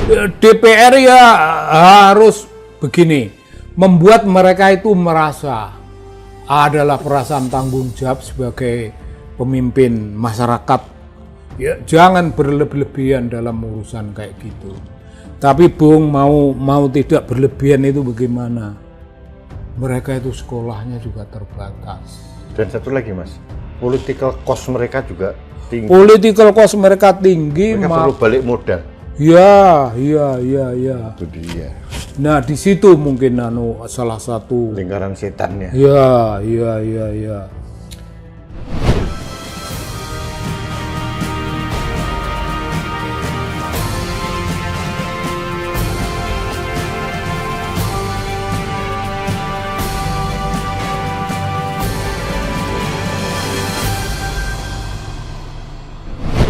DPR ya harus begini, membuat mereka itu merasa adalah perasaan tanggung jawab sebagai pemimpin masyarakat. Ya, jangan berlebihan dalam urusan kayak gitu. Tapi Bung mau tidak berlebihan itu bagaimana? Mereka itu sekolahnya juga terbatas. Dan satu lagi Mas, political cost mereka juga tinggi. Political cost mereka tinggi. Mereka perlu balik modal. Ya. Itu dia. Nah di situ mungkin salah satu lingkaran setannya. Ya.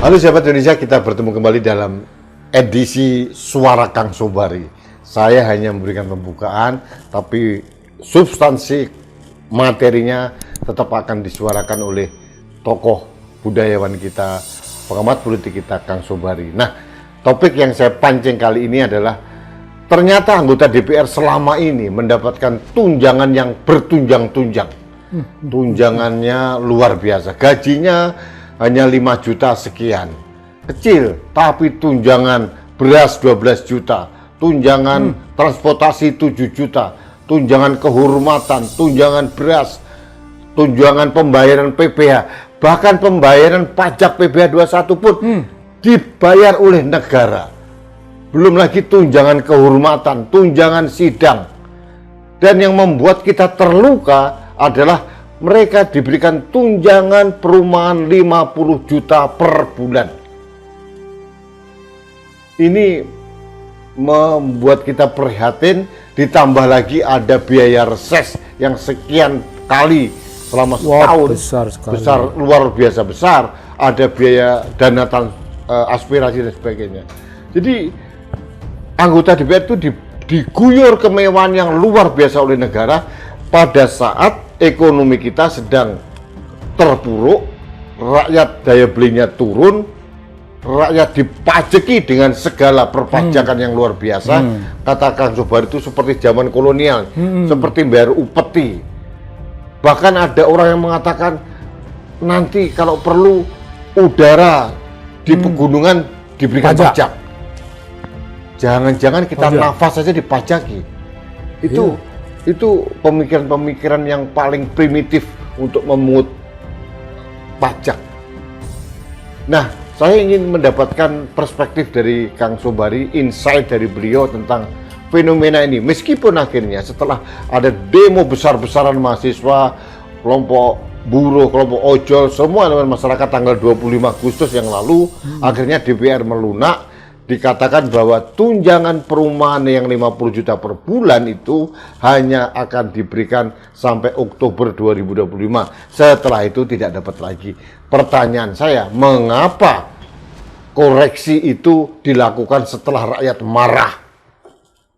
Halo sahabat Indonesia, kita bertemu kembali dalam edisi Suara Kang Sobari. Saya hanya memberikan pembukaan, tapi substansi materinya tetap akan disuarakan oleh tokoh budayawan kita, pengamat politik kita, Kang Sobari. Nah, topik yang saya pancing kali ini adalah ternyata anggota DPR selama ini mendapatkan tunjangan yang bertunjang-tunjang. Tunjangannya luar biasa, gajinya hanya 5 juta sekian. Kecil, tapi tunjangan beras 12 juta, tunjangan transportasi 7 juta, tunjangan kehormatan, tunjangan beras, tunjangan pembayaran PPh, bahkan pembayaran pajak PPh 21 pun dibayar oleh negara. Belum lagi tunjangan kehormatan, tunjangan sidang. Dan yang membuat kita terluka adalah mereka diberikan tunjangan perumahan 50 juta per bulan. Ini membuat kita prihatin, ditambah lagi ada biaya reses yang sekian kali selama setahun. Besar, luar biasa besar. Ada biaya dana aspirasi dan sebagainya. Jadi anggota DPR itu diguyur kemewahan yang luar biasa oleh negara pada saat ekonomi kita sedang terpuruk, rakyat daya belinya turun, rakyat dipajaki dengan segala perpajakan yang luar biasa. Kata Kang Sobari itu seperti zaman kolonial, seperti bayar upeti. Bahkan ada orang yang mengatakan nanti kalau perlu udara di pegunungan diberikan pajak. Jangan-jangan kita nafas saja dipajaki. Itu pemikiran-pemikiran yang paling primitif untuk memungut pajak. Nah, saya ingin mendapatkan perspektif dari Kang Sobari, insight dari beliau tentang fenomena ini. Meskipun akhirnya setelah ada demo besar-besaran mahasiswa, kelompok buruh, kelompok ojol, semua elemen masyarakat tanggal 25 Agustus yang lalu, akhirnya DPR melunak. Dikatakan bahwa tunjangan perumahan yang 50 juta per bulan itu hanya akan diberikan sampai Oktober 2025. Setelah itu tidak dapat lagi. Pertanyaan saya, mengapa koreksi itu dilakukan setelah rakyat marah?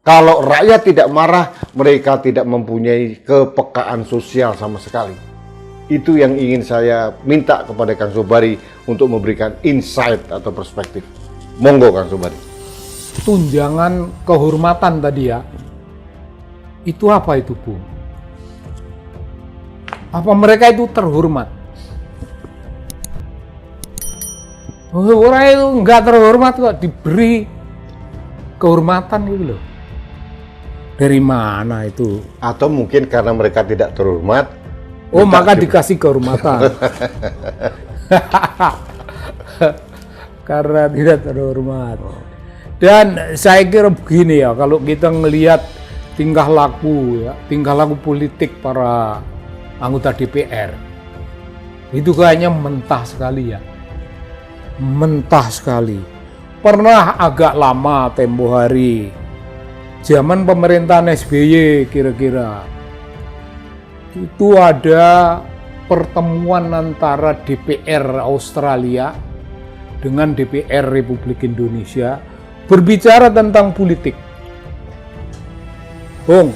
Kalau rakyat tidak marah, mereka tidak mempunyai kepekaan sosial sama sekali. Itu yang ingin saya minta kepada Kang Sobari untuk memberikan insight atau perspektif. Monggo Kang Sobari. Tunjangan kehormatan tadi ya, itu apa itu Bu? Apa mereka itu terhormat? Orang itu nggak terhormat kok diberi kehormatan gitu loh. Dari mana itu? Atau mungkin karena mereka tidak terhormat. Oh maka dikasih kehormatan. Karena tidak terhormat. Dan saya kira begini ya, kalau kita ngelihat tingkah laku politik para anggota DPR, itu kayaknya mentah sekali ya, mentah sekali. Pernah agak lama tempo hari, zaman pemerintahan SBY kira-kira, itu ada pertemuan antara DPR Australia dengan DPR Republik Indonesia berbicara tentang politik. Bung,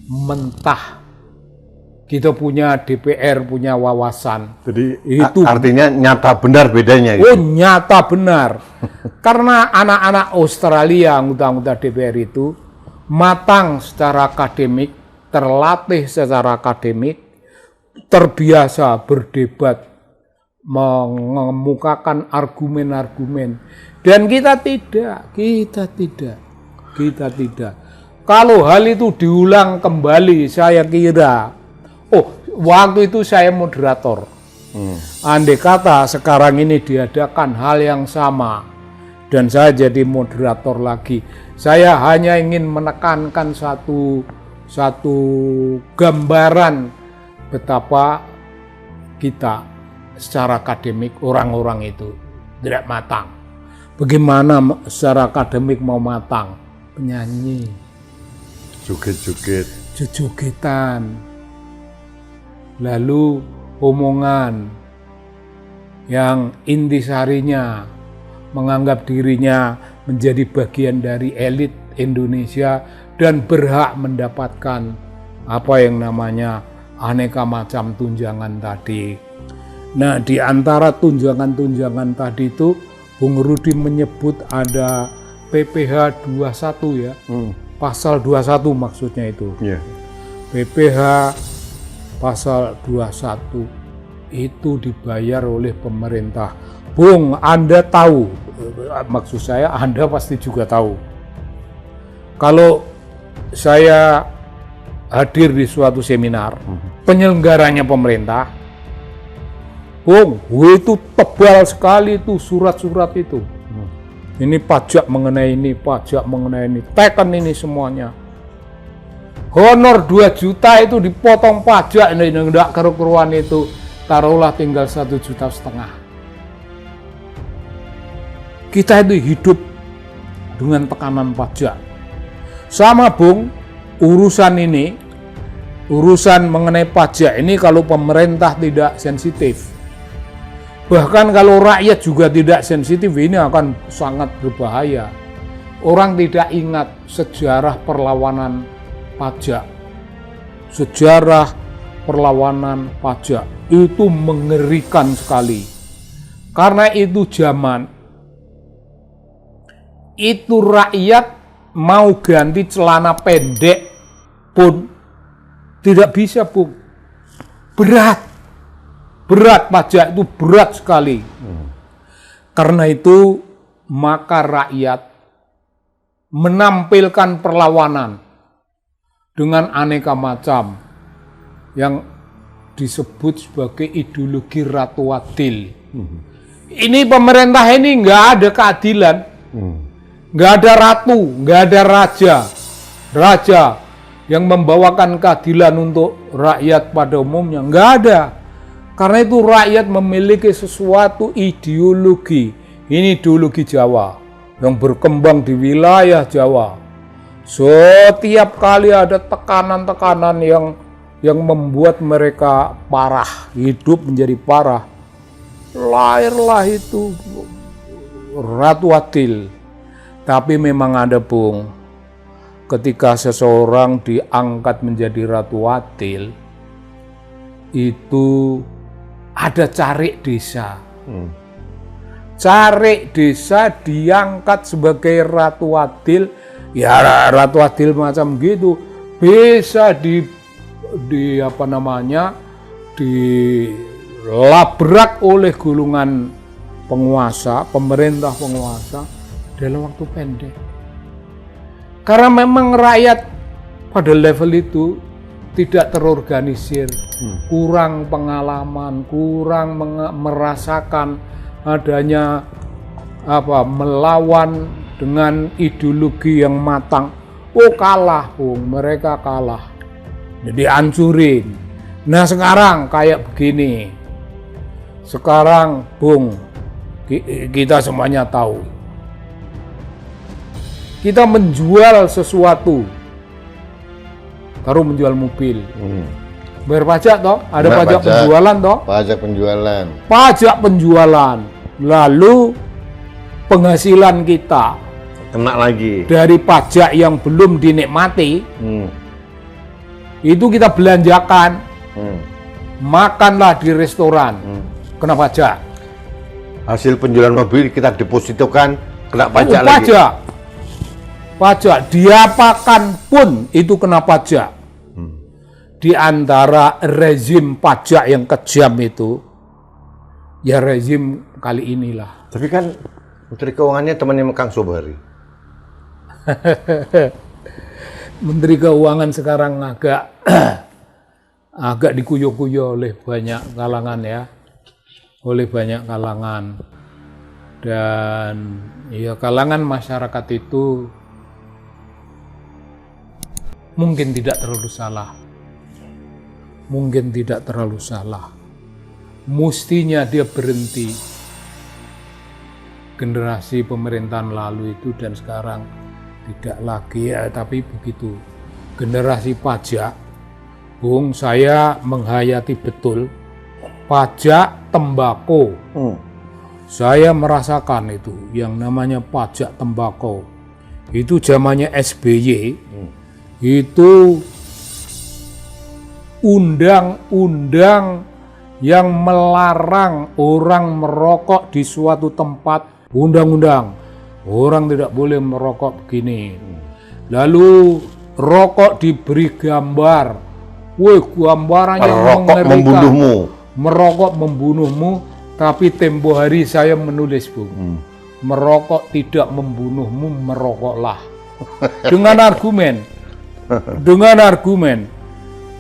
mentah. Kita punya DPR, punya wawasan. Jadi itu artinya nyata benar bedanya. Oh, nyata benar. Karena anak-anak Australia, anggota-anggota DPR itu matang secara akademik, terlatih secara akademik, terbiasa berdebat, mengemukakan argumen-argumen. Dan kita tidak. Kalau hal itu diulang kembali, saya kira, waktu itu saya moderator. Andai kata sekarang ini diadakan hal yang sama, dan saya jadi moderator lagi, saya hanya ingin menekankan satu gambaran betapa kita secara akademik orang-orang itu tidak matang. Bagaimana secara akademik mau matang? Penyanyi, joget-jogetan, lalu omongan yang intisarinya menganggap dirinya menjadi bagian dari elit Indonesia dan berhak mendapatkan apa yang namanya aneka macam tunjangan tadi. Nah, di antara tunjangan-tunjangan tadi itu Bung Rudi menyebut ada PPh 21 ya. Pasal 21 maksudnya itu. Yeah. PPh pasal 21 itu dibayar oleh pemerintah. Bung, Anda tahu, maksud saya Anda pasti juga tahu. Kalau saya hadir di suatu seminar, penyelenggaranya pemerintah, Bung, itu tebal sekali itu surat-surat itu. Ini pajak mengenai ini, teken ini semuanya. Honor 2 juta itu dipotong pajak, ini enggak keruan itu, taruhlah tinggal 1,5 juta. Kita itu hidup dengan tekanan pajak. Sama Bung, urusan mengenai pajak ini kalau pemerintah tidak sensitif, bahkan kalau rakyat juga tidak sensitif, ini akan sangat berbahaya. Orang tidak ingat sejarah perlawanan pajak. Sejarah perlawanan pajak itu mengerikan sekali. Karena itu zaman itu rakyat mau ganti celana pendek pun tidak bisa, Bung. Berat pajak itu berat sekali. Karena itu maka rakyat menampilkan perlawanan dengan aneka macam yang disebut sebagai ideologi Ratu Adil. Ini pemerintah ini nggak ada keadilan. Nggak ada ratu, nggak ada raja yang membawakan keadilan untuk rakyat pada umumnya, nggak ada. Karena itu rakyat memiliki sesuatu ideologi, ini ideologi Jawa yang berkembang di wilayah Jawa. Setiap kali ada tekanan-tekanan yang membuat mereka parah, hidup menjadi parah. Lahirlah itu Ratu Adil. Tapi memang ada, Bung, ketika seseorang diangkat menjadi Ratu Adil, itu ada carik desa. Carik desa diangkat sebagai Ratu Adil, ya Ratu Adil macam gitu, bisa dilabrak oleh golongan penguasa, pemerintah penguasa, dalam waktu pendek. Karena memang rakyat pada level itu tidak terorganisir, kurang pengalaman, kurang merasakan adanya melawan dengan ideologi yang matang. Kalah, Bung, mereka kalah. Jadi hancurin. Nah, sekarang kayak begini. Sekarang, Bung, kita semuanya tahu. Kita menjual sesuatu, taruh menjual mobil, bayar pajak toh, ada pajak penjualan toh, pajak penjualan, lalu penghasilan kita kena lagi dari pajak yang belum dinikmati, itu kita belanjakan, makanlah di restoran, kena pajak. Hasil penjualan mobil kita depositokan Kena pajak lagi. Pajak diapakan pun itu kena pajak. Di antara rezim pajak yang kejam itu, ya rezim kali inilah. Tapi kan Menteri Keuangannya temannya Kang Sobari. Menteri Keuangan sekarang agak dikuyok-kuyok oleh banyak kalangan ya, oleh banyak kalangan. Dan ya kalangan masyarakat itu mungkin tidak terlalu salah. Mungkin tidak terlalu salah. Mestinya dia berhenti. Generasi pemerintahan lalu itu dan sekarang tidak lagi ya, tapi begitu. Generasi pajak, Bung, saya menghayati betul pajak tembakau. Saya merasakan itu yang namanya pajak tembakau. Itu zamannya SBY. Itu undang-undang yang melarang orang merokok di suatu tempat. Undang-undang orang tidak boleh merokok begini. Lalu rokok diberi gambar. Woi, gambarannya Merokok membunuhmu. Merokok membunuhmu. Tapi tempo hari saya menulis, Bung. Merokok tidak membunuhmu, merokoklah. Dengan argumen.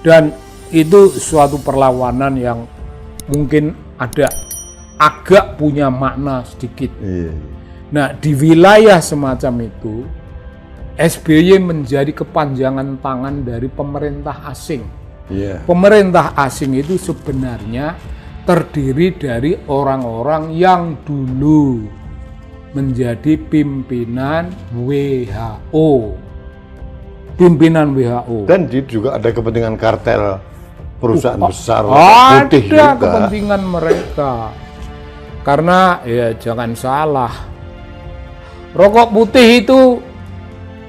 Dan itu suatu perlawanan yang mungkin agak punya makna sedikit. Nah, di wilayah semacam itu, SBY menjadi kepanjangan tangan dari pemerintah asing. Pemerintah asing itu sebenarnya terdiri dari orang-orang yang dulu menjadi pimpinan WHO. Dan juga ada kepentingan kartel perusahaan besar putih juga. Ada kepentingan mereka. Karena ya jangan salah, rokok putih itu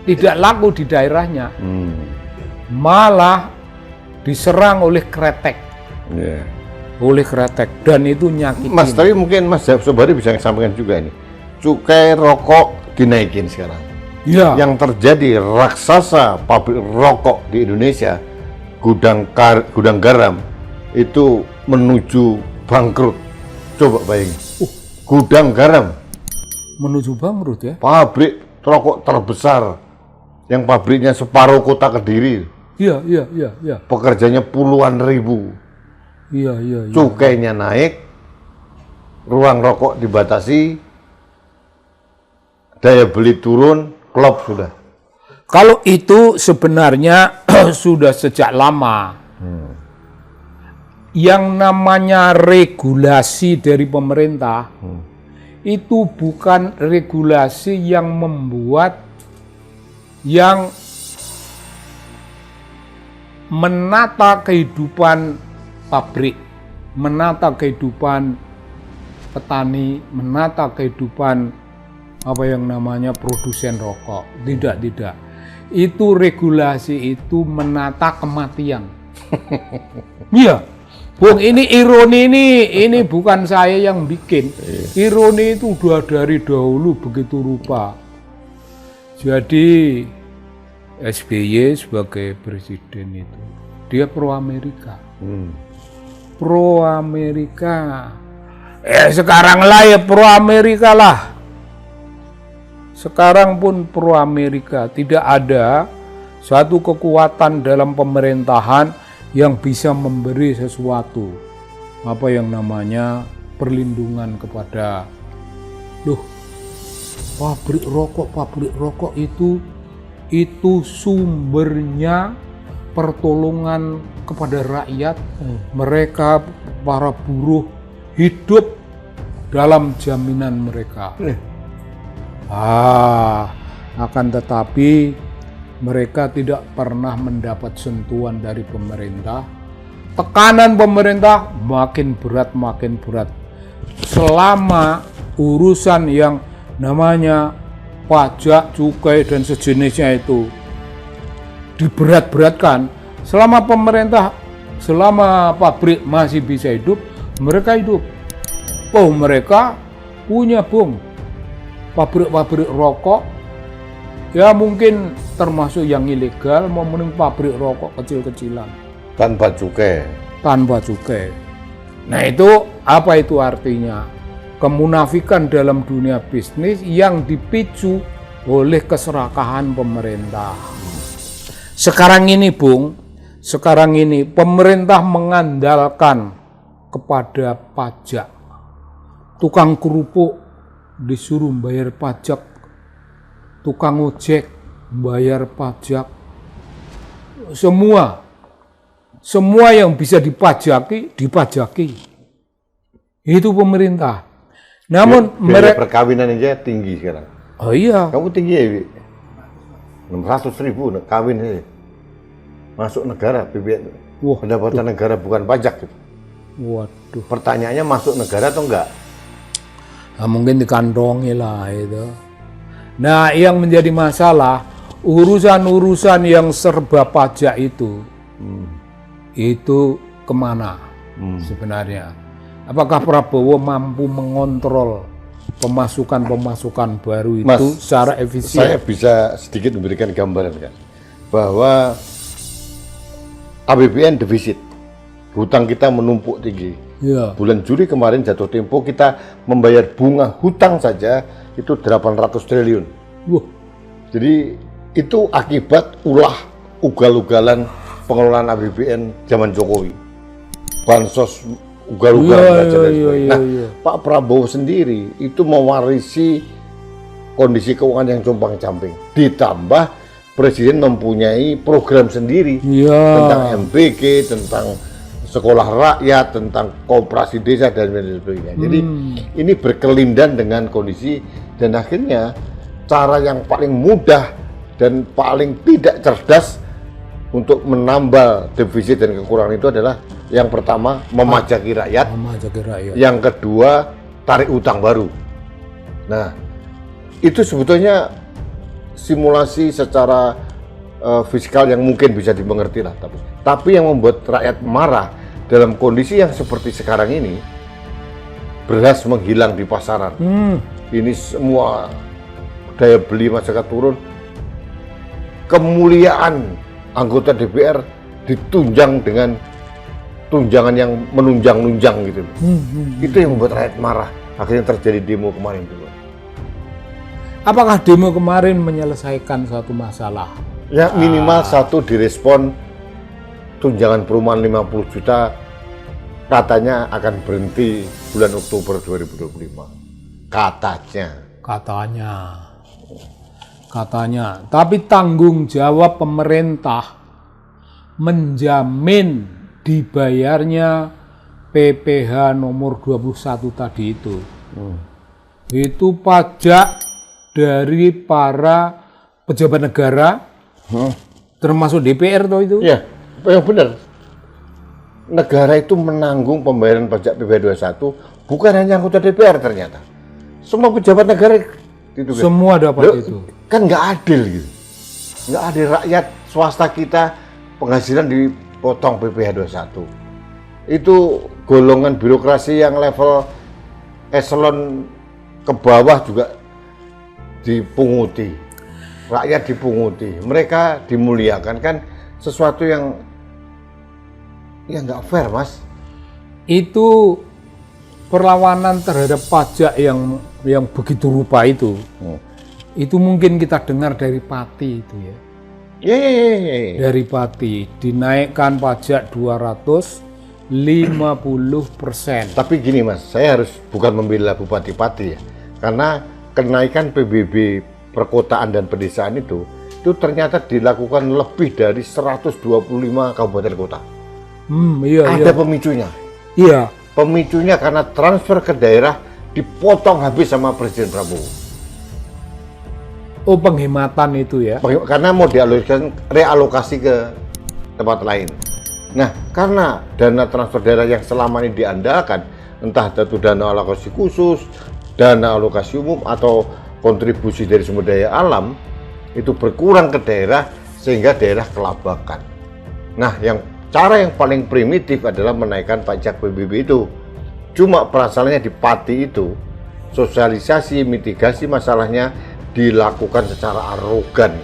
tidak laku di daerahnya, malah diserang oleh kretek, dan itu nyakitin. Mas, tapi mungkin Mas Sobari bisa sampaikan juga ini, cukai rokok dinaikin sekarang. Ya. Yang terjadi raksasa pabrik rokok di Indonesia, gudang garam itu menuju bangkrut. Coba bayangin, gudang garam menuju bangkrut ya. Pabrik rokok terbesar, yang pabriknya separuh kota Kediri. Iya. Pekerjanya puluhan ribu. Iya. Cukainya naik, ruang rokok dibatasi, daya beli turun, klop sudah. Kalau itu sebenarnya sudah sejak lama. Yang namanya regulasi dari pemerintah itu bukan regulasi yang membuat, yang menata kehidupan pabrik, menata kehidupan petani, menata kehidupan apa yang namanya produsen rokok. Tidak. Itu regulasi itu menata kematian. Iya. Bung, ini ironi ini bukan saya yang bikin. Ironi itu udah dari dahulu begitu rupa. Jadi SBY sebagai presiden itu dia pro Amerika. Pro Amerika. Sekarang lah ya pro Amerika lah. Sekarang pun pro Amerika. Tidak ada satu kekuatan dalam pemerintahan yang bisa memberi sesuatu, apa yang namanya perlindungan kepada pabrik rokok itu sumbernya pertolongan kepada rakyat. Mereka para buruh hidup dalam jaminan mereka. Akan tetapi mereka tidak pernah mendapat sentuhan dari pemerintah. Tekanan pemerintah makin berat. Selama urusan yang namanya pajak, cukai, dan sejenisnya itu diberat-beratkan, selama pabrik masih bisa hidup, mereka hidup. Mereka punya pabrik-pabrik rokok, ya mungkin termasuk yang ilegal, maupun pabrik rokok kecil-kecilan. Tanpa cukai. Tanpa cukai. Nah itu apa itu artinya? Kemunafikan dalam dunia bisnis yang dipicu oleh keserakahan pemerintah. Sekarang ini Bung, sekarang ini pemerintah mengandalkan kepada pajak. Tukang kerupuk disuruh bayar pajak, tukang ojek bayar pajak, semua yang bisa dipajaki, itu pemerintah. Namun biaya perkawinan aja tinggi sekarang. Oh iya. Kamu tinggi ya, Bi? 600.000 kawin ini. Masuk negara, BPN. Wah, pendapatan negara bukan pajak. Waduh. Pertanyaannya masuk negara atau enggak? Nah, mungkin dikantongi lah itu. Nah, yang menjadi masalah urusan-urusan yang serba pajak itu kemana sebenarnya? Apakah Prabowo mampu mengontrol pemasukan baru itu secara efisien? Saya bisa sedikit memberikan gambaran kan, bahwa APBN defisit, hutang kita menumpuk tinggi. Ya. Bulan Juli kemarin jatuh tempo kita membayar bunga hutang saja itu 800 triliun. Wah. Jadi itu akibat ugal-ugalan pengelolaan APBN zaman Jokowi. Bansos ugal-ugalan dan sebagainya. Pak Prabowo sendiri itu mewarisi kondisi keuangan yang compang-camping. Ditambah Presiden mempunyai program sendiri tentang MBG, tentang sekolah rakyat, tentang koperasi desa dan sebagainya. Jadi ini berkelindan dengan kondisi, dan akhirnya cara yang paling mudah dan paling tidak cerdas untuk menambal defisit dan kekurangan itu adalah yang pertama memajaki rakyat, yang kedua tarik utang baru. Nah, itu sebetulnya simulasi secara fiskal yang mungkin bisa dimengerti lah, tapi yang membuat rakyat marah dalam kondisi yang seperti sekarang ini, beras menghilang di pasaran, ini semua daya beli masyarakat turun, kemuliaan anggota DPR ditunjang dengan tunjangan yang menunjang-nunjang gitu. Itu yang membuat rakyat marah, akhirnya terjadi demo kemarin juga. Apakah demo kemarin menyelesaikan suatu masalah? Ya minimal satu direspon, tunjangan perumahan 50 juta katanya akan berhenti bulan Oktober 2025. Katanya. Tapi tanggung jawab pemerintah menjamin dibayarnya PPh nomor 21 tadi itu. Itu pajak dari para pejabat negara, termasuk DPR toh itu? Ya, yang benar. Negara itu menanggung pembayaran pajak PPh 21 bukan hanya anggota DPR ternyata. Semua pejabat negara itu semua dapat itu. Kan nggak adil gitu. Nggak adil, rakyat swasta kita penghasilan dipotong PPh 21. Itu golongan birokrasi yang level eselon ke bawah juga dipunguti, rakyat dipunguti, mereka dimuliakan, kan sesuatu yang nggak fair, Mas. Itu perlawanan terhadap pajak yang begitu rupa itu. Itu mungkin kita dengar dari Pati itu ya. Dari Pati dinaikkan pajak 250%. Tapi gini Mas, saya harus bukan membela Bupati Pati ya, karena kenaikan PBB perkotaan dan pedesaan itu ternyata dilakukan lebih dari 125 kabupaten kota. Ada pemicunya. Iya. Pemicunya karena transfer ke daerah dipotong habis sama Presiden Prabowo. Oh, penghematan itu ya? Karena mau realokasi ke tempat lain. Nah, karena dana transfer daerah yang selama ini diandalkan, entah itu dana alokasi khusus, dana alokasi umum, atau kontribusi dari sumber daya alam, itu berkurang ke daerah sehingga daerah kelabakan. Nah, cara yang paling primitif adalah menaikkan pajak PBB itu. Cuma permasalahannya di Pati sosialisasi, mitigasi masalahnya dilakukan secara arogan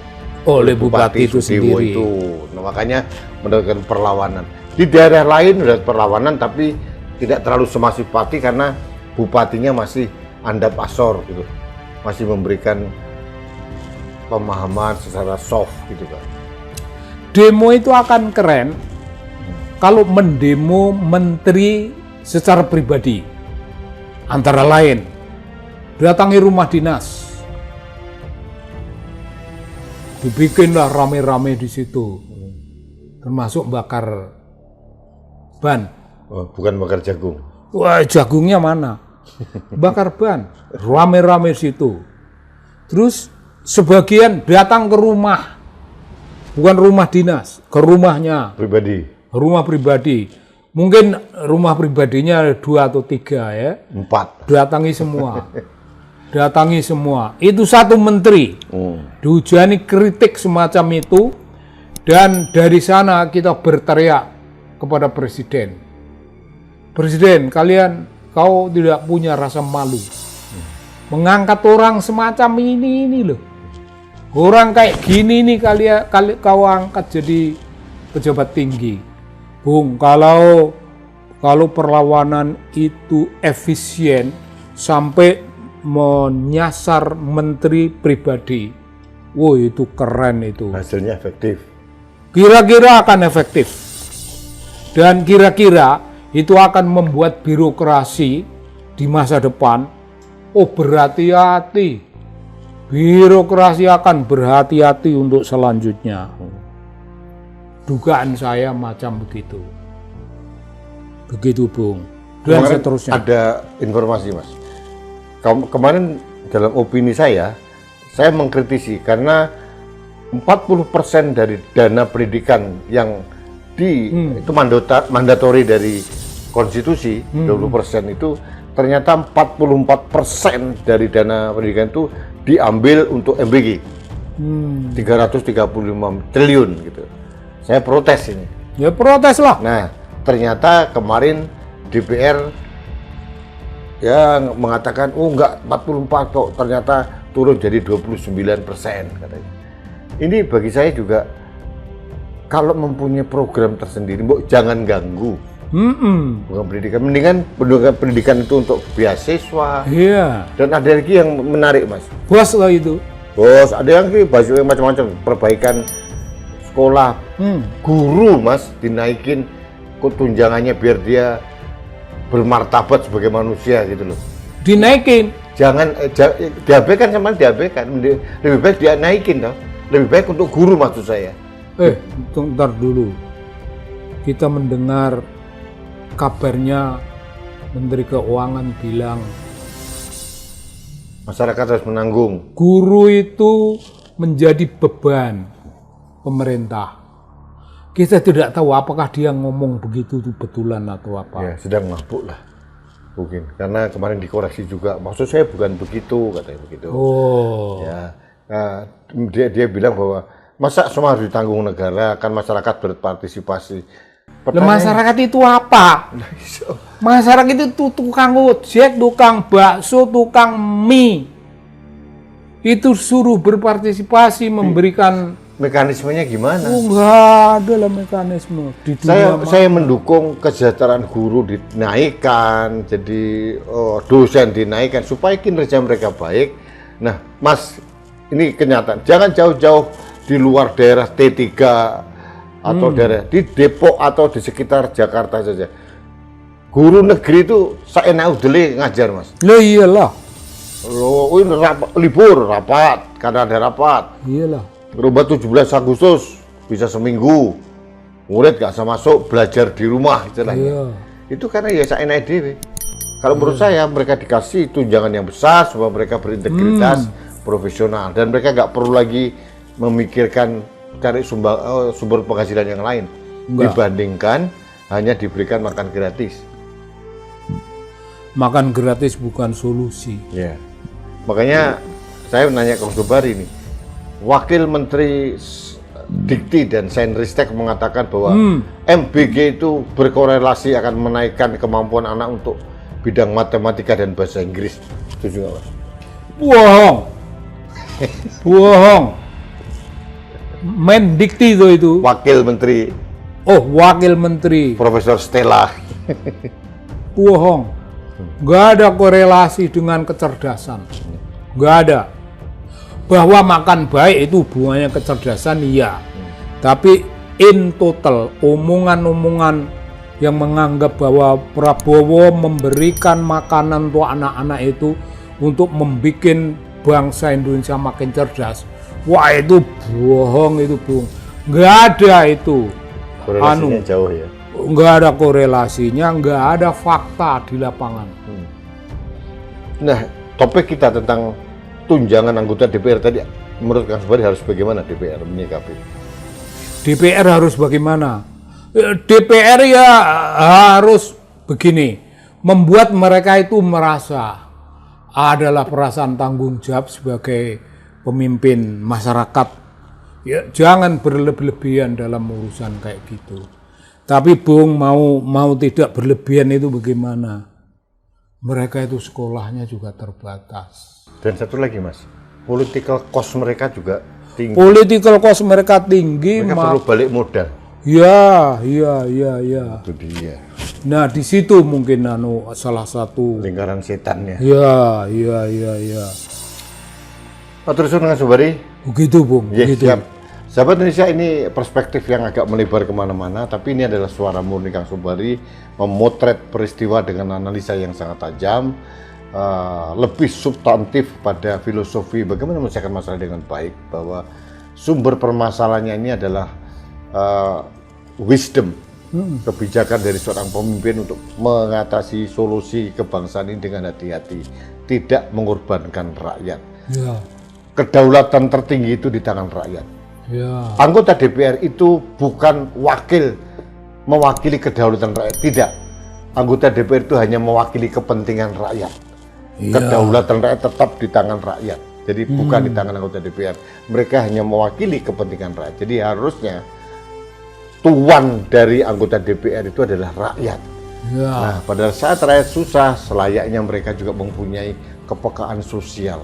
oleh Bupati itu Sudewo sendiri. itu. Nah, makanya mendapatkan perlawanan. Di daerah lain sudah perlawanan tapi tidak terlalu semasif Pati karena bupatinya masih andap asor gitu. Masih memberikan pemahaman secara soft gitu kan. Demo itu akan keren kalau mendemo menteri secara pribadi. Antara lain, datangi rumah dinas. Dibikinlah rame-rame di situ. Termasuk bakar ban. Oh, bukan bakar jagung. Wah, jagungnya mana? Bakar ban. Rame-rame situ. Terus sebagian datang ke rumah. Bukan rumah dinas, ke rumahnya. Pribadi. Rumah pribadi. Mungkin rumah pribadinya 2 atau 3 ya. 4. Datangi semua. Datangi semua. Itu satu menteri. Dihujani kritik semacam itu. Dan dari sana kita berteriak kepada presiden. Presiden, kau tidak punya rasa malu. Mengangkat orang semacam ini loh. Orang kayak gini nih kau angkat jadi pejabat tinggi. Bung, kalau perlawanan itu efisien sampai menyasar menteri pribadi, wow itu keren itu. Hasilnya efektif. Kira-kira akan efektif. Dan kira-kira itu akan membuat birokrasi di masa depan, berhati-hati. Birokrasi akan berhati-hati untuk selanjutnya. Dugaan saya macam begitu. Begitu, Bung. Dan Kemarin seterusnya. ada informasi, Mas. Kemarin dalam opini saya mengkritisi karena 40% dari dana pendidikan yang itu mandatori dari konstitusi, 20% itu ternyata 44% dari dana pendidikan itu diambil untuk MBG. 335 triliun gitu. Saya protes ini. Ya protes lah. Nah, ternyata kemarin DPR yang mengatakan, enggak 44 kok, ternyata turun jadi 29% katanya. Ini bagi saya juga, kalau mempunyai program tersendiri, jangan ganggu. Bukan pendidikan, mendingan pendidikan itu untuk beasiswa. Iya. Dan ada lagi yang menarik, Mas. Bos lah itu. Bos, ada yang macam-macam, perbaikan sekolah. Guru, Mas, dinaikin tunjangannya biar dia bermartabat sebagai manusia gitu loh. Dinaikin. Jangan diabaikan, sama diabaikan. Lebih baik dia naikin toh. Lebih baik untuk guru maksud saya. Bentar dulu. Kita mendengar kabarnya Menteri Keuangan bilang Masyarakat harus menanggung. guru itu menjadi beban pemerintah. Kita tidak tahu apakah dia ngomong begitu itu betulan atau apa. Ya, sedang mabuk lah. Mungkin. Karena kemarin dikoreksi juga. Maksud saya bukan begitu, katanya begitu. Oh. Ya. Nah, dia bilang bahwa masa semua harus ditanggung negara, kan masyarakat berpartisipasi. Masyarakat itu apa? Masyarakat itu tukang ojek, tukang bakso, tukang mie. Itu suruh berpartisipasi, memberikan. Mekanismenya gimana? Enggak ada lah mekanisme. Di dunia Saya mendukung kesejahteraan guru dinaikkan, jadi dosen dinaikkan supaya kinerja mereka baik. Nah, Mas, ini kenyataan. Jangan jauh-jauh di luar daerah T3 atau daerah di Depok atau di sekitar Jakarta saja. Guru negeri itu seenak udele ngajar, Mas. Lah iyalah. Loh, ini libur rapat karena ada rapat. Iyalah. Berubah 17 Agustus bisa seminggu. Murid gak bisa masuk, belajar di rumah istilahnya. Iya. Itu karena ya seenak dewe. Kalau menurut saya mereka dikasih tunjangan yang besar supaya mereka berintegritas, profesional, dan mereka nggak perlu lagi memikirkan cari sumber penghasilan yang lain. Dibandingkan hanya diberikan makan gratis. Makan gratis bukan solusi. Ya. Makanya saya menanya ke Sobari ini. Wakil Menteri Dikti dan Sainristek mengatakan bahwa MBG itu berkorelasi akan menaikkan kemampuan anak untuk bidang matematika dan bahasa Inggris. Setuju nggak, Mas? Bohong. Bohong. Mendikti itu. Wakil Menteri Oh, wakil menteri. Profesor Stella. Bohong. Nggak ada korelasi dengan kecerdasan. Nggak ada. Bahwa makan baik itu buahnya kecerdasan, iya. Tapi in total, omongan-omongan yang menganggap bahwa Prabowo memberikan makanan untuk anak-anak itu untuk membuat bangsa Indonesia makin cerdas. Wah, itu bohong, itu bohong. Nggak ada itu. Korelasinya jauh ya. Nggak ada korelasinya, nggak ada fakta di lapangan. Nah, topik kita tentang tunjangan anggota DPR tadi, menurut Kang Sobari harus bagaimana DPR menyikapi? DPR harus bagaimana? DPR ya harus begini, membuat mereka itu merasa adalah perasaan tanggung jawab sebagai pemimpin masyarakat. Ya, jangan berlebihan dalam urusan kayak gitu. Tapi Bung mau tidak berlebihan itu bagaimana? Mereka itu sekolahnya juga terbatas. Dan satu lagi, Mas, political cost mereka juga tinggi. Political cost mereka tinggi. Mereka perlu balik modal. Ya. Itu dia. Nah, di situ mungkin salah satu Lingkaran setannya. Ya. Terus dengan Sobari? Begitu, Bung. Yes, Begitu. siap. Sahabat Indonesia, ini perspektif yang agak melebar kemana-mana, tapi ini adalah suara murni Kang Sobari memotret peristiwa dengan analisa yang sangat tajam, lebih substantif pada filosofi bagaimana menyelesaikan masalah dengan baik, bahwa sumber permasalahannya ini adalah wisdom, kebijakan dari seorang pemimpin untuk mengatasi solusi kebangsaan ini dengan hati-hati, tidak mengorbankan rakyat. Ya. Kedaulatan tertinggi itu di tangan rakyat. Ya. Anggota DPR itu bukan mewakili kedaulatan rakyat, tidak. Anggota DPR itu hanya mewakili kepentingan rakyat. Ya. Kedaulatan rakyat tetap di tangan rakyat. Jadi bukan di tangan anggota DPR. Mereka hanya mewakili kepentingan rakyat. Jadi harusnya tuan dari anggota DPR itu adalah rakyat. Ya. Nah, pada saat rakyat susah, selayaknya mereka juga mempunyai kepekaan sosial.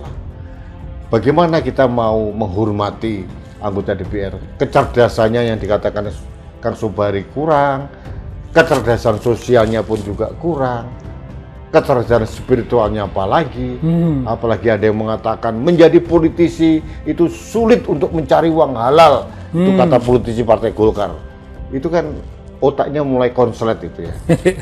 Bagaimana kita mau menghormati anggota DPR? Kecerdasannya yang dikatakan Kang Sobari kurang, kecerdasan sosialnya pun juga kurang, kecerdasan spiritualnya apalagi. Apalagi ada yang mengatakan menjadi politisi itu sulit untuk mencari uang halal. Itu kata politisi Partai Golkar. Itu kan otaknya mulai konslet itu ya.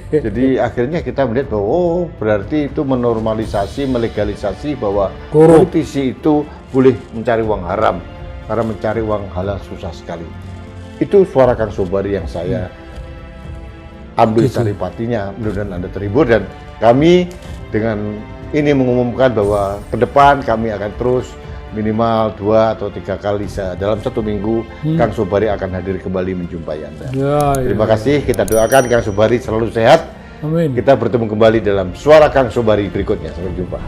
Jadi akhirnya kita melihat bahwa berarti itu menormalisasi, melegalisasi bahwa politisi itu boleh mencari uang haram, karena mencari uang halal susah sekali. Itu suara Kang Sobari yang saya ambil saripatinya. Mudah-mudahan Anda terhibur, dan kami dengan ini mengumumkan bahwa ke depan kami akan terus minimal 2 atau 3 kali dalam 1 minggu Kang Sobari akan hadir kembali menjumpai Anda. Terima kasih, kita doakan Kang Sobari selalu sehat. Amin. Kita bertemu kembali dalam Suara Kang Sobari berikutnya. Sampai jumpa.